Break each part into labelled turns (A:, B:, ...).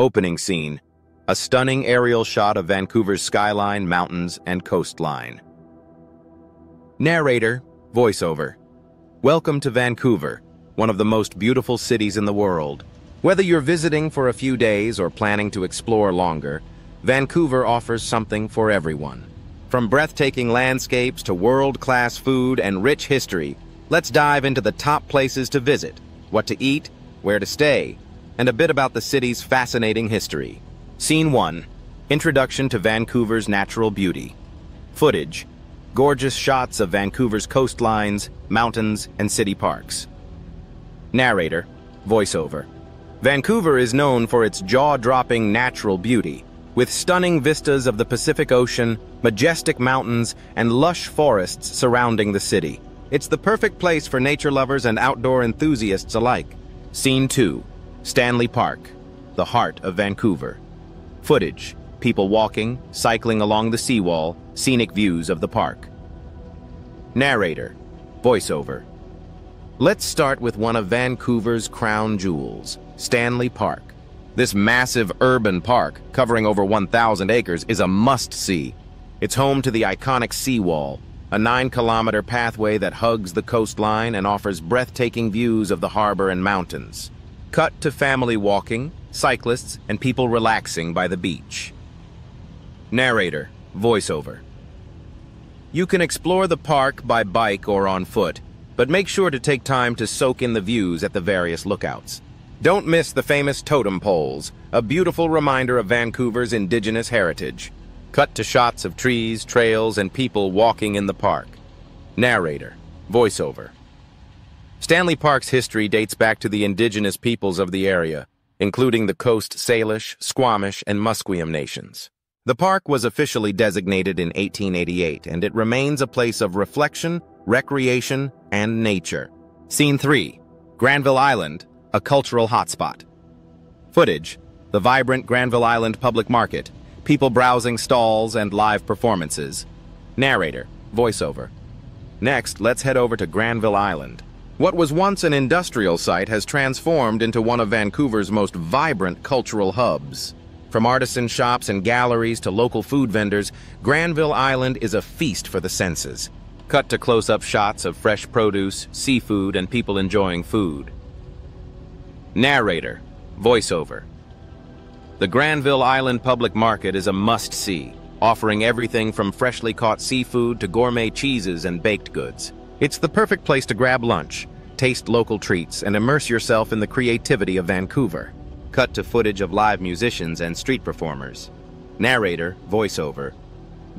A: Opening scene. A stunning aerial shot of Vancouver's skyline, mountains, and coastline. Narrator, voiceover. Welcome to Vancouver, one of the most beautiful cities in the world. Whether you're visiting for a few days or planning to explore longer, Vancouver offers something for everyone. From breathtaking landscapes to world-class food and rich history, let's dive into the top places to visit, what to eat, where to stay, and a bit about the city's fascinating history. Scene 1. Introduction to Vancouver's natural beauty. Footage. Gorgeous shots of Vancouver's coastlines, mountains, and city parks. Narrator, voiceover. Vancouver is known for its jaw-dropping natural beauty, with stunning vistas of the Pacific Ocean, majestic mountains, and lush forests surrounding the city. It's the perfect place for nature lovers and outdoor enthusiasts alike. Scene 2. Stanley Park, the heart of Vancouver. Footage. People walking, cycling along the seawall, scenic views of the park. Narrator, voiceover. Let's start with one of Vancouver's crown jewels, Stanley Park. This massive urban park, covering over 1,000 acres, is a must-see. It's home to the iconic seawall, a 9-kilometer pathway that hugs the coastline and offers breathtaking views of the harbor and mountains. Cut to family walking, cyclists, and people relaxing by the beach. Narrator, voiceover. You can explore the park by bike or on foot, but make sure to take time to soak in the views at the various lookouts. Don't miss the famous totem poles, a beautiful reminder of Vancouver's indigenous heritage. Cut to shots of trees, trails, and people walking in the park. Narrator, voiceover. Stanley Park's history dates back to the indigenous peoples of the area, including the Coast Salish, Squamish, and Musqueam nations. The park was officially designated in 1888, and it remains a place of reflection, recreation, and nature. Scene 3. Granville Island, a cultural hotspot. Footage. The vibrant Granville Island public market, people browsing stalls and live performances. Narrator, voiceover. Next, let's head over to Granville Island. What was once an industrial site has transformed into one of Vancouver's most vibrant cultural hubs. From artisan shops and galleries to local food vendors, Granville Island is a feast for the senses. Cut to close-up shots of fresh produce, seafood, and people enjoying food. Narrator, voiceover. The Granville Island Public Market is a must-see, offering everything from freshly caught seafood to gourmet cheeses and baked goods. It's the perfect place to grab lunch, taste local treats, and immerse yourself in the creativity of Vancouver. Cut to footage of live musicians and street performers. Narrator, voiceover.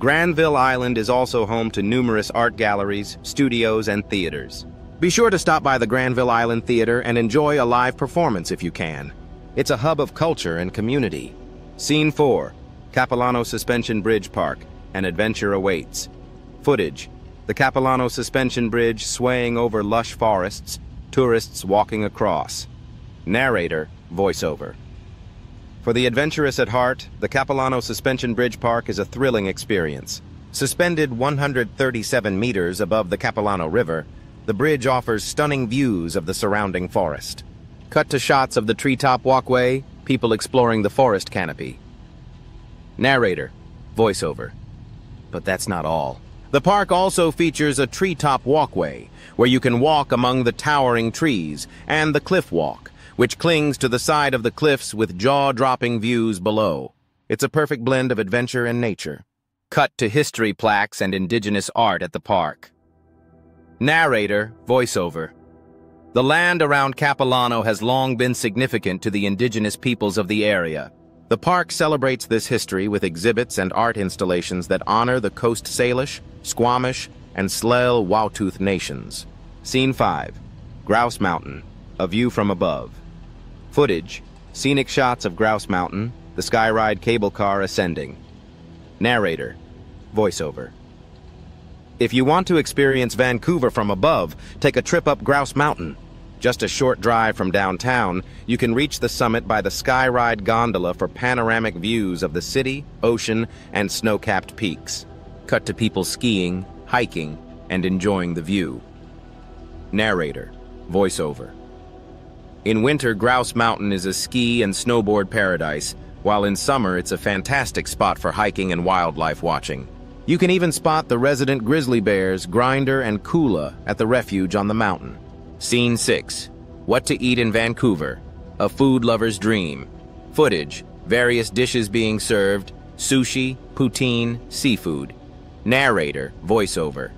A: Granville Island is also home to numerous art galleries, studios, and theaters. Be sure to stop by the Granville Island Theater and enjoy a live performance if you can. It's a hub of culture and community. Scene 4. Capilano Suspension Bridge Park. An adventure awaits. Footage. The Capilano Suspension Bridge swaying over lush forests, tourists walking across. Narrator, voiceover. For the adventurous at heart, the Capilano Suspension Bridge Park is a thrilling experience. Suspended 137 meters above the Capilano River, the bridge offers stunning views of the surrounding forest. Cut to shots of the treetop walkway, people exploring the forest canopy. Narrator, voiceover. But that's not all. The park also features a treetop walkway, where you can walk among the towering trees, and the cliff walk, which clings to the side of the cliffs with jaw-dropping views below. It's a perfect blend of adventure and nature. Cut to history plaques and indigenous art at the park. Narrator, voiceover. The land around Capilano has long been significant to the indigenous peoples of the area. The park celebrates this history with exhibits and art installations that honor the Coast Salish, Squamish, and Tsleil-Waututh nations. Scene 5. Grouse Mountain, a view from above. Footage. Scenic shots of Grouse Mountain, the Skyride cable car ascending. Narrator, voiceover. If you want to experience Vancouver from above, take a trip up Grouse Mountain. Just a short drive from downtown, you can reach the summit by the Skyride gondola for panoramic views of the city, ocean, and snow-capped peaks. Cut to people skiing, hiking, and enjoying the view. Narrator, voiceover. In winter, Grouse Mountain is a ski and snowboard paradise, while in summer it's a fantastic spot for hiking and wildlife watching. You can even spot the resident grizzly bears, Grinder and Kula, at the refuge on the mountain. Scene 6. What to eat in Vancouver. A food lover's dream. Footage. Various dishes being served. Sushi, poutine, seafood. Narrator, voiceover.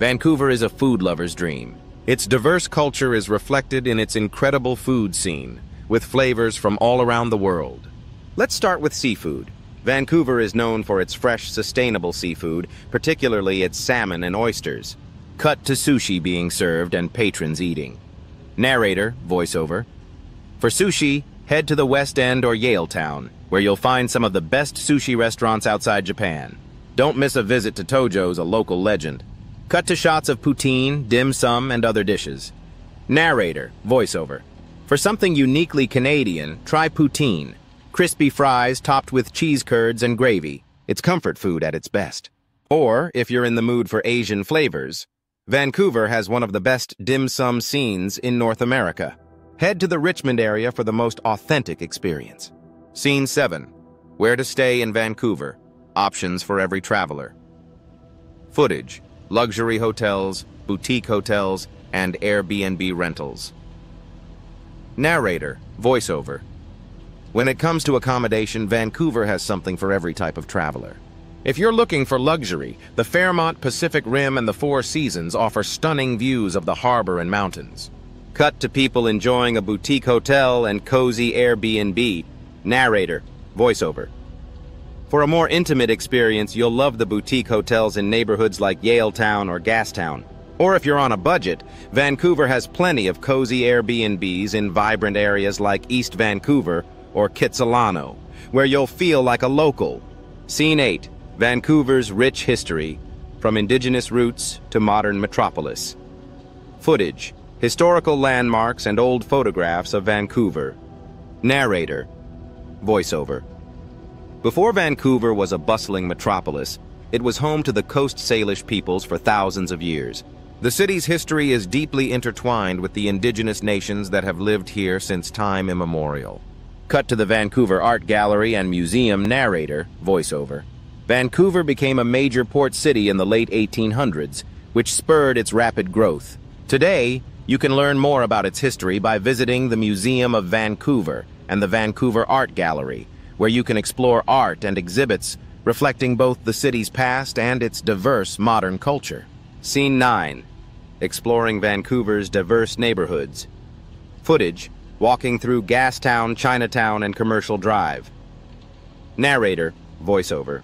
A: Vancouver is a food lover's dream. Its diverse culture is reflected in its incredible food scene, with flavors from all around the world. Let's start with seafood. Vancouver is known for its fresh, sustainable seafood, particularly its salmon and oysters. Cut to sushi being served and patrons eating. Narrator, voiceover. For sushi, head to the West End or Yaletown, where you'll find some of the best sushi restaurants outside Japan. Don't miss a visit to Tojo's, a local legend. Cut to shots of poutine, dim sum, and other dishes. Narrator, voiceover. For something uniquely Canadian, try poutine. Crispy fries topped with cheese curds and gravy. It's comfort food at its best. Or, if you're in the mood for Asian flavors, Vancouver has one of the best dim sum scenes in North America. Head to the Richmond area for the most authentic experience. Scene 7. Where to stay in Vancouver. Options for every traveler. Footage. Luxury hotels, boutique hotels, and Airbnb rentals. Narrator, voiceover. When it comes to accommodation, Vancouver has something for every type of traveler. If you're looking for luxury, the Fairmont, Pacific Rim, and the Four Seasons offer stunning views of the harbor and mountains. Cut to people enjoying a boutique hotel and cozy Airbnb. Narrator, voiceover. For a more intimate experience, you'll love the boutique hotels in neighborhoods like Yaletown or Gastown. Or if you're on a budget, Vancouver has plenty of cozy Airbnbs in vibrant areas like East Vancouver or Capilano, where you'll feel like a local. Scene 8. Vancouver's rich history, from indigenous roots to modern metropolis. Footage. Historical landmarks and old photographs of Vancouver. Narrator, voiceover. Before Vancouver was a bustling metropolis, it was home to the Coast Salish peoples for thousands of years. The city's history is deeply intertwined with the indigenous nations that have lived here since time immemorial. Cut to the Vancouver Art Gallery and Museum. Narrator, voiceover. Vancouver became a major port city in the late 1800s, which spurred its rapid growth. Today, you can learn more about its history by visiting the Museum of Vancouver and the Vancouver Art Gallery, where you can explore art and exhibits reflecting both the city's past and its diverse modern culture. Scene 9. Exploring Vancouver's diverse neighborhoods. Footage. Walking through Gastown, Chinatown, and Commercial Drive. Narrator, voiceover.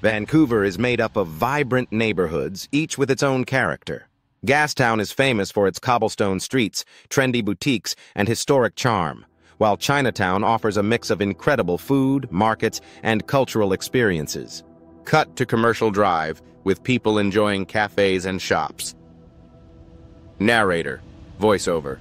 A: Vancouver is made up of vibrant neighborhoods, each with its own character. Gastown is famous for its cobblestone streets, trendy boutiques, and historic charm, while Chinatown offers a mix of incredible food, markets, and cultural experiences. Cut to Commercial Drive, with people enjoying cafes and shops. Narrator, voiceover.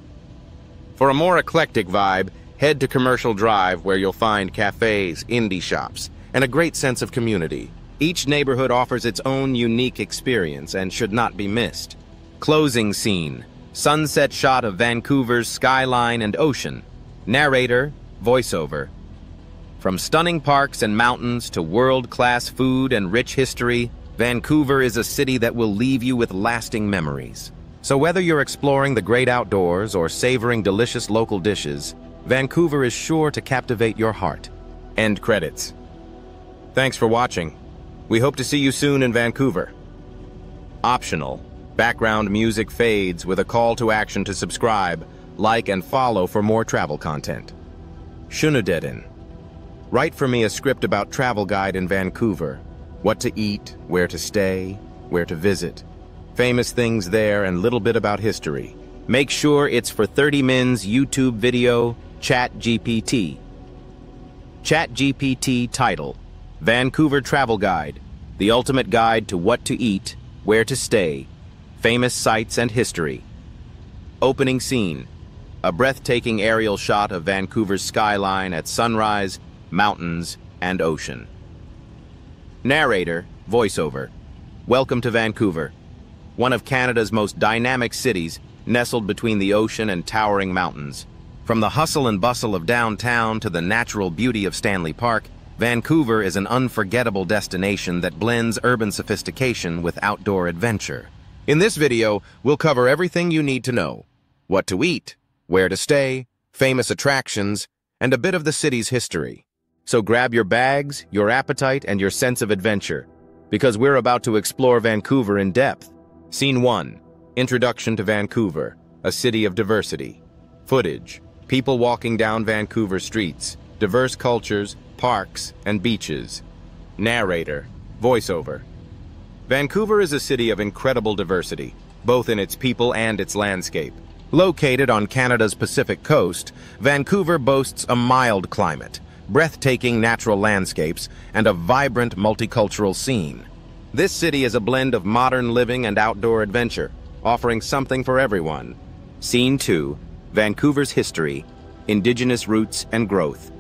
A: For a more eclectic vibe, head to Commercial Drive, where you'll find cafes, indie shops, and a great sense of community. Each neighborhood offers its own unique experience and should not be missed. Closing scene. Sunset shot of Vancouver's skyline and ocean. Narrator, voiceover. From stunning parks and mountains to world-class food and rich history, Vancouver is a city that will leave you with lasting memories. So whether you're exploring the great outdoors or savoring delicious local dishes, Vancouver is sure to captivate your heart. End credits. Thanks for watching. We hope to see you soon in Vancouver. Optional. Background music fades with a call to action to subscribe, like, and follow for more travel content. Shunudedin. Write for me a script about travel guide in Vancouver. What to eat, where to stay, where to visit. Famous things there and little bit about history. Make sure it's for 30 Min's YouTube video, ChatGPT. ChatGPT title, Vancouver Travel Guide, the ultimate guide to what to eat, where to stay, famous sites and history. Opening scene, a breathtaking aerial shot of Vancouver's skyline at sunrise, mountains, and ocean. Narrator, voiceover. Welcome to Vancouver, one of Canada's most dynamic cities, nestled between the ocean and towering mountains. From the hustle and bustle of downtown to the natural beauty of Stanley Park, Vancouver is an unforgettable destination that blends urban sophistication with outdoor adventure. In this video, we'll cover everything you need to know: what to eat, where to stay, famous attractions, and a bit of the city's history. So grab your bags, your appetite, and your sense of adventure, because we're about to explore Vancouver in depth. Scene 1. Introduction to Vancouver, a city of diversity. Footage. People walking down Vancouver streets, diverse cultures, parks, and beaches. Narrator. Voiceover. Vancouver is a city of incredible diversity, both in its people and its landscape. Located on Canada's Pacific coast, Vancouver boasts a mild climate, breathtaking natural landscapes, and a vibrant multicultural scene. This city is a blend of modern living and outdoor adventure, offering something for everyone. Scene 2. Vancouver's history, Indigenous roots and growth.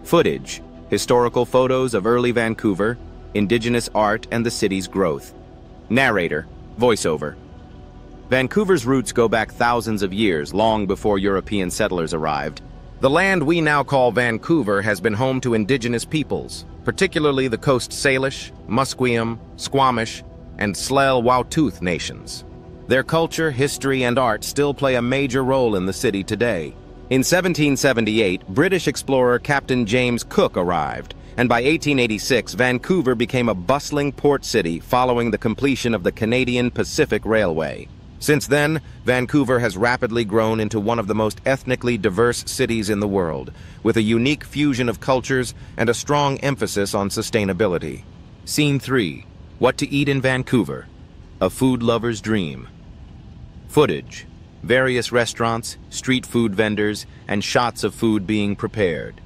A: Footage. Historical photos of early Vancouver, Indigenous art, and the city's growth. Narrator. Voiceover. Vancouver's roots go back thousands of years, long before European settlers arrived. The land we now call Vancouver has been home to Indigenous peoples, particularly the Coast Salish, Musqueam, Squamish, and Tsleil-Waututh nations. Their culture, history, and art still play a major role in the city today. In 1778, British explorer Captain James Cook arrived, and by 1886, Vancouver became a bustling port city following the completion of the Canadian Pacific Railway. Since then, Vancouver has rapidly grown into one of the most ethnically diverse cities in the world, with a unique fusion of cultures and a strong emphasis on sustainability. Scene 3. What to eat in Vancouver. A food lover's dream. Footage. Various restaurants, street food vendors, and shots of food being prepared.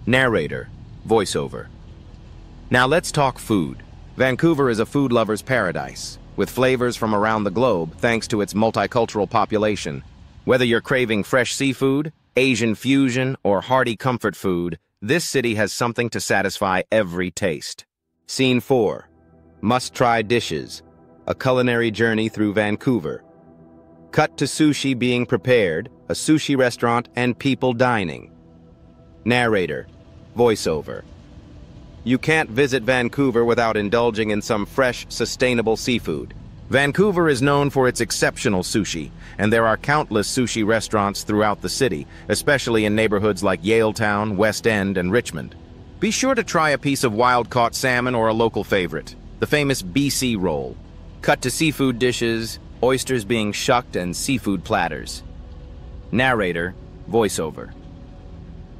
A: Narrator. Voiceover. Now let's talk food. Vancouver is a food lover's paradise, with flavors from around the globe thanks to its multicultural population. Whether you're craving fresh seafood, Asian fusion, or hearty comfort food, this city has something to satisfy every taste. Scene 4. Must-try dishes. A culinary journey through Vancouver. Cut to sushi being prepared, a sushi restaurant, and people dining. Narrator. Voiceover. You can't visit Vancouver without indulging in some fresh, sustainable seafood. Vancouver is known for its exceptional sushi, and there are countless sushi restaurants throughout the city, especially in neighborhoods like Yaletown, West End, and Richmond. Be sure to try a piece of wild-caught salmon or a local favorite, the famous BC roll. Cut to seafood dishes, oysters being shucked, and seafood platters. Narrator. Voiceover.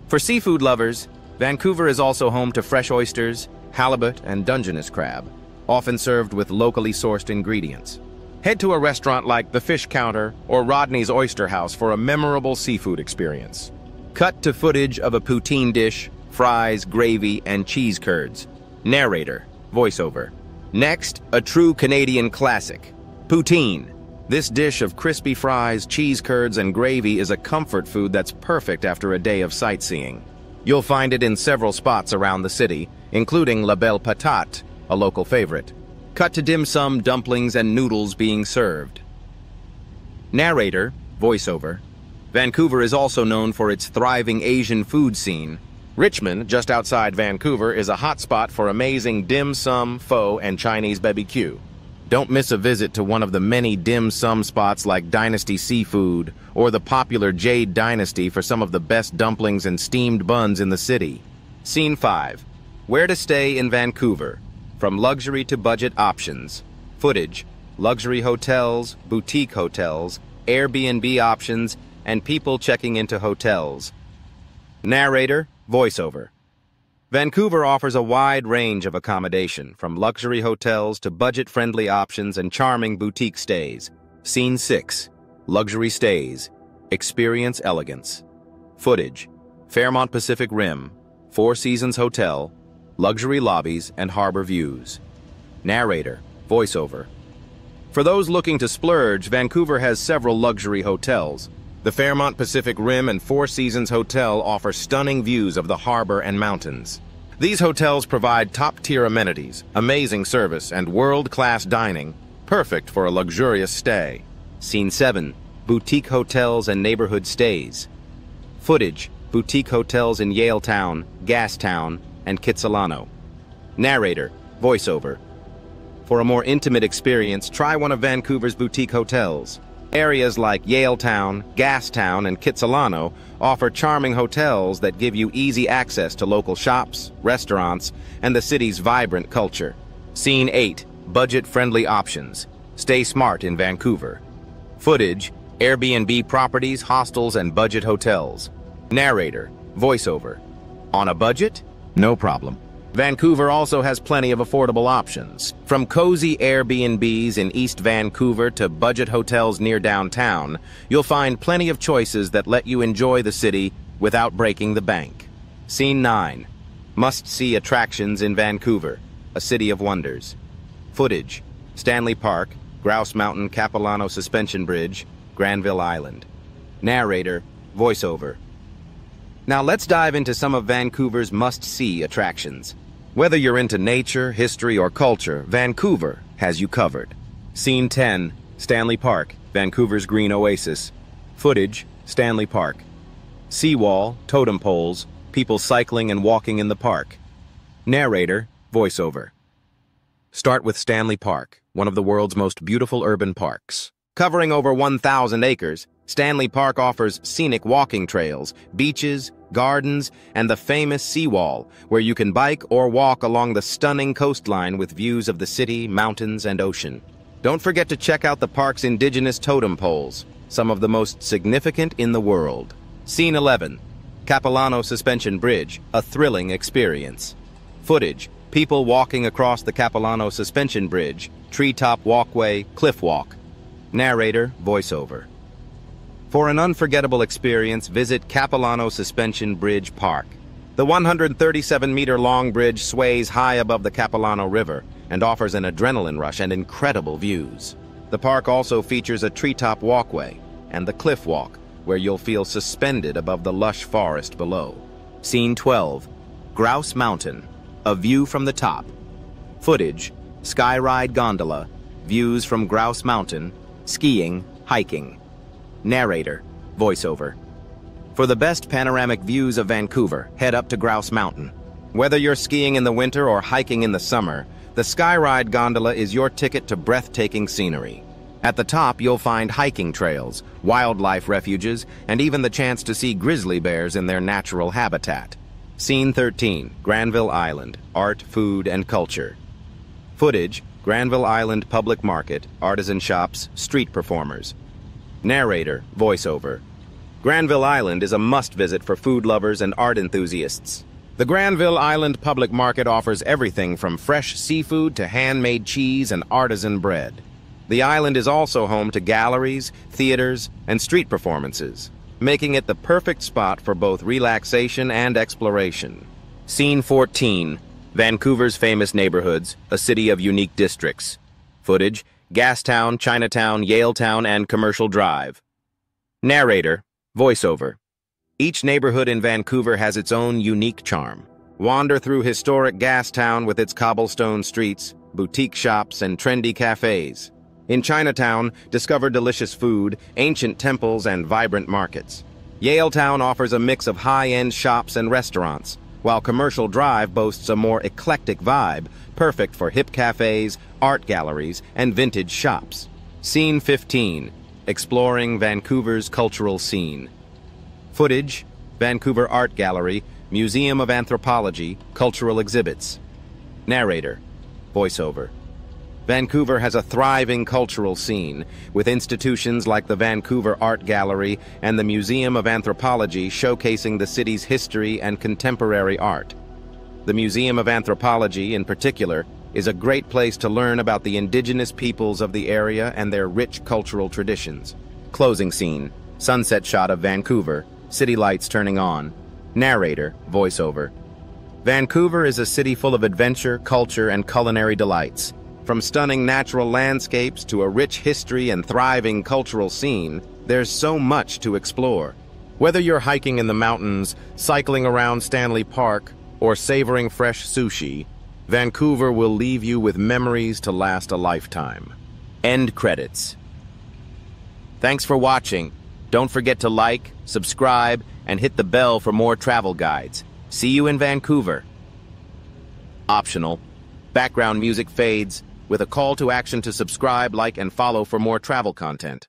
A: For seafood lovers, Vancouver is also home to fresh oysters, halibut, and Dungeness crab, often served with locally sourced ingredients. Head to a restaurant like the Fish Counter or Rodney's Oyster House for a memorable seafood experience. Cut to footage of a poutine dish, fries, gravy, and cheese curds. Narrator. Voiceover. Next, a true Canadian classic, poutine. This dish of crispy fries, cheese curds, and gravy is a comfort food that's perfect after a day of sightseeing. You'll find it in several spots around the city, including La Belle Patate, a local favorite. Cut to dim sum, dumplings, and noodles being served. Narrator. Voiceover. Vancouver is also known for its thriving Asian food scene. Richmond, just outside Vancouver, is a hotspot for amazing dim sum, pho, and Chinese BBQ. Don't miss a visit to one of the many dim sum spots like Dynasty Seafood or the popular Jade Dynasty for some of the best dumplings and steamed buns in the city. Scene 5. Where to stay in Vancouver. From luxury to budget options. Footage. Luxury hotels, boutique hotels, Airbnb options, and people checking into hotels. Narrator. Voiceover. Vancouver offers a wide range of accommodation, from luxury hotels to budget-friendly options and charming boutique stays. Scene 6. Luxury stays. Experience elegance. Footage. Fairmont Pacific Rim, Four Seasons Hotel, luxury lobbies, and harbor views. Narrator. Voiceover. For those looking to splurge, Vancouver has several luxury hotels. The Fairmont Pacific Rim and Four Seasons Hotel offer stunning views of the harbor and mountains. These hotels provide top-tier amenities, amazing service, and world-class dining, perfect for a luxurious stay. Scene 7. Boutique hotels and neighborhood stays. Footage, boutique hotels in Yaletown, Gastown, and Capilano. Narrator, voiceover. For a more intimate experience, try one of Vancouver's boutique hotels. Areas like Yaletown, Gastown, and Capilano offer charming hotels that give you easy access to local shops, restaurants, and the city's vibrant culture. Scene 8. Budget-friendly options. Stay smart in Vancouver. Footage, Airbnb properties, hostels, and budget hotels. Narrator, voiceover. On a budget? No problem. Vancouver also has plenty of affordable options. From cozy Airbnbs in East Vancouver to budget hotels near downtown, you'll find plenty of choices that let you enjoy the city without breaking the bank. Scene 9. Must-see attractions in Vancouver, a city of wonders. Footage, Stanley Park, Grouse Mountain Capilano Suspension Bridge, Granville Island. Narrator, voiceover. Now let's dive into some of Vancouver's must-see attractions. Whether you're into nature, history, or culture, Vancouver has you covered. Scene 10. Stanley Park, Vancouver's green oasis. Footage, Stanley Park. Seawall, totem poles, people cycling and walking in the park. Narrator, voiceover. Start with Stanley Park, one of the world's most beautiful urban parks. Covering over 1,000 acres, Stanley Park offers scenic walking trails, beaches, gardens, and the famous seawall, where you can bike or walk along the stunning coastline with views of the city, mountains, and ocean. Don't forget to check out the park's indigenous totem poles, some of the most significant in the world. Scene 11. Capilano Suspension Bridge, a thrilling experience. Footage, people walking across the Capilano Suspension Bridge, treetop walkway, cliff walk. Narrator, voiceover. For an unforgettable experience, visit Capilano Suspension Bridge Park. The 137-meter-long bridge sways high above the Capilano River and offers an adrenaline rush and incredible views. The park also features a treetop walkway and the cliff walk, where you'll feel suspended above the lush forest below. Scene 12. Grouse Mountain, a view from the top. Footage, sky ride gondola, views from Grouse Mountain, skiing, hiking. Narrator, voiceover. For the best panoramic views of Vancouver, head up to Grouse Mountain. Whether you're skiing in the winter or hiking in the summer, the Skyride Gondola is your ticket to breathtaking scenery. At the top, you'll find hiking trails, wildlife refuges, and even the chance to see grizzly bears in their natural habitat. Scene 13, Granville Island, art, food, and culture. Footage, Granville Island Public Market, artisan shops, street performers. Narrator, voiceover. Granville Island is a must-visit for food lovers and art enthusiasts. The Granville Island Public Market offers everything from fresh seafood to handmade cheese and artisan bread. The island is also home to galleries, theaters, and street performances, making it the perfect spot for both relaxation and exploration. Scene 14, Vancouver's famous neighborhoods, a city of unique districts. Footage, Gastown, Chinatown, Yaletown, and Commercial Drive. Narrator, voiceover. Each neighborhood in Vancouver has its own unique charm. Wander through historic Gastown with its cobblestone streets, boutique shops, and trendy cafes. In Chinatown, discover delicious food, ancient temples, and vibrant markets. Yaletown offers a mix of high-end shops and restaurants, while Commercial Drive boasts a more eclectic vibe, perfect for hip cafes, art galleries, and vintage shops. Scene 15, exploring Vancouver's cultural scene. Footage, Vancouver Art Gallery, Museum of Anthropology, cultural exhibits. Narrator, voiceover. Vancouver has a thriving cultural scene, with institutions like the Vancouver Art Gallery and the Museum of Anthropology showcasing the city's history and contemporary art. The Museum of Anthropology, in particular, is a great place to learn about the indigenous peoples of the area and their rich cultural traditions. Closing scene, sunset shot of Vancouver, city lights turning on. Narrator, voiceover. Vancouver is a city full of adventure, culture, and culinary delights. From stunning natural landscapes to a rich history and thriving cultural scene, there's so much to explore. Whether you're hiking in the mountains, cycling around Stanley Park, or savoring fresh sushi, Vancouver will leave you with memories to last a lifetime. End credits. Thanks for watching. Don't forget to like, subscribe, and hit the bell for more travel guides. See you in Vancouver. Optional. Background music fades, with a call to action to subscribe, like, and follow for more travel content.